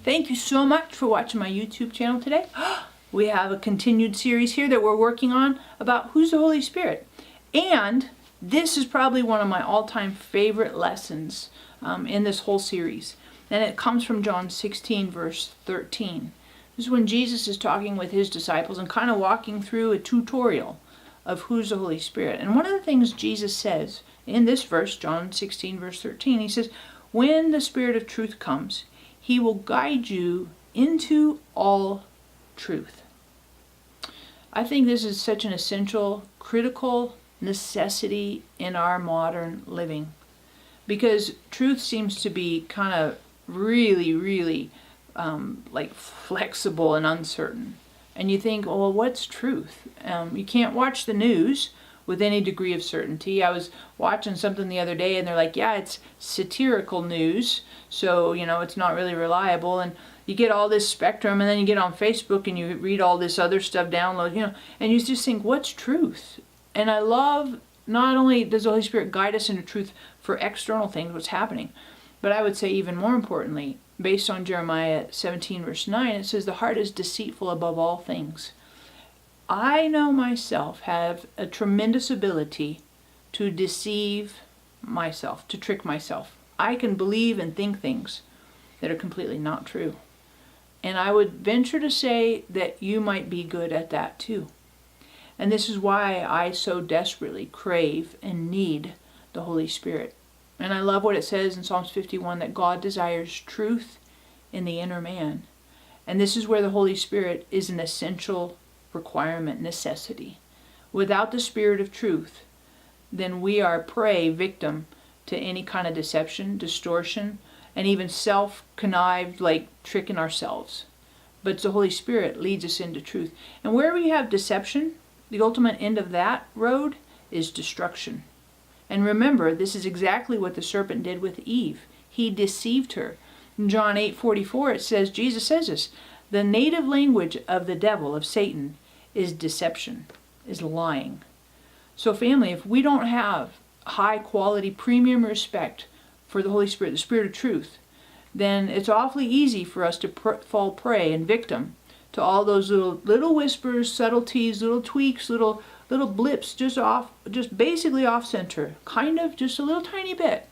Thank you so much for watching my YouTube channel today. We have a continued series here that we're working on about who's the Holy Spirit. And this is probably one of my all-time favorite lessons in this whole series. And it comes from John 16, verse 13. This is when Jesus is talking with his disciples and kind of walking through a tutorial of who's the Holy Spirit. And one of the things Jesus says in this verse, John 16, verse 13, he says, when the Spirit of truth comes, he will guide you into all truth. I think this is such an essential, critical necessity in our modern living, because truth seems to be kind of really like flexible and uncertain. And you think, well, what's truth? You can't watch the news with any degree of certainty. I was watching something the other day and they're like, yeah, it's satirical news, so it's not really reliable. And you get all this spectrum, and then you get on Facebook and you read all this other stuff, download, and you just think, what's truth? And I love, not only does the Holy Spirit guide us into truth for external things, what's happening, but I would say even more importantly, based on Jeremiah 17 verse 9, it says the heart is deceitful above all things. I know myself have a tremendous ability to deceive myself, to trick myself. I can believe and think things that are completely not true. And I would venture to say that you might be good at that too. And this is why I so desperately crave and need the Holy Spirit. And I love what it says in Psalms 51, that God desires truth in the inner man. And this is where the Holy Spirit is an essential requirement, necessity. Without the Spirit of truth, then we are prey, victim to any kind of deception, distortion, and even self-connived, like tricking ourselves. But the Holy Spirit leads us into truth. And where we have deception, the ultimate end of that road is destruction. And remember, this is exactly what the serpent did with Eve. He deceived her. In John 8:44, it says, Jesus says this, the native language of the devil, of Satan, is deception, is lying. So family, if we don't have high quality, premium respect for the Holy Spirit, the Spirit of truth, then it's awfully easy for us to fall prey and victim to all those little whispers, subtleties, little tweaks, little blips, just basically off center, kind of just a little tiny bit.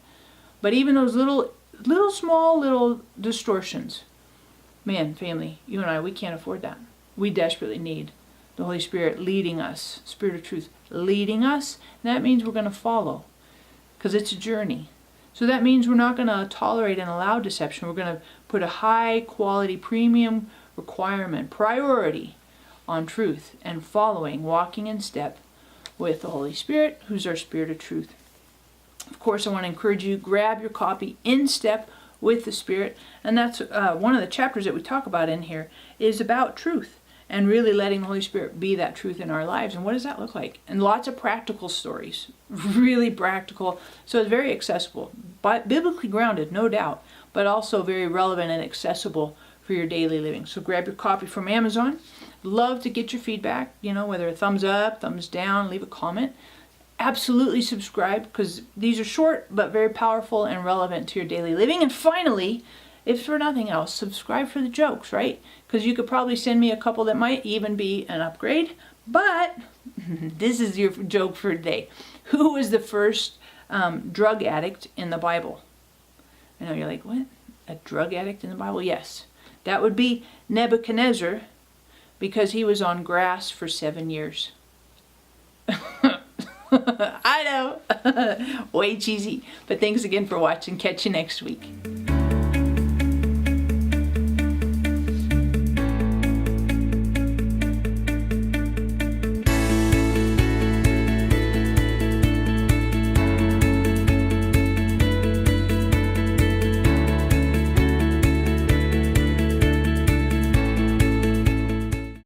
But even those little small distortions, man, family, you and I, we can't afford that. We desperately need the Holy Spirit leading us, Spirit of truth leading us, and that means we're going to follow, because it's a journey. So that means we're not going to tolerate and allow deception. We're going to put a high quality, premium requirement, priority on truth and following, walking in step with the Holy Spirit, who's our Spirit of truth. Of course, I want to encourage you, grab your copy, In Step with the Spirit, and that's one of the chapters that we talk about in here is about truth and really letting the Holy Spirit be that truth in our lives. And what does that look like? And lots of practical stories, really practical. So it's very accessible, but biblically grounded, no doubt, but also very relevant and accessible for your daily living. So grab your copy from Amazon. Love to get your feedback, whether a thumbs up, thumbs down, leave a comment. Absolutely subscribe, because these are short but very powerful and relevant to your daily living. And finally, if for nothing else, subscribe for the jokes, right? Because you could probably send me a couple that might even be an upgrade. But this is your joke for today. Who was the first drug addict in the Bible? I know you're like, what? A drug addict in the Bible? Yes. That would be Nebuchadnezzar, because he was on grass for 7 years. I know. Way cheesy. But thanks again for watching. Catch you next week.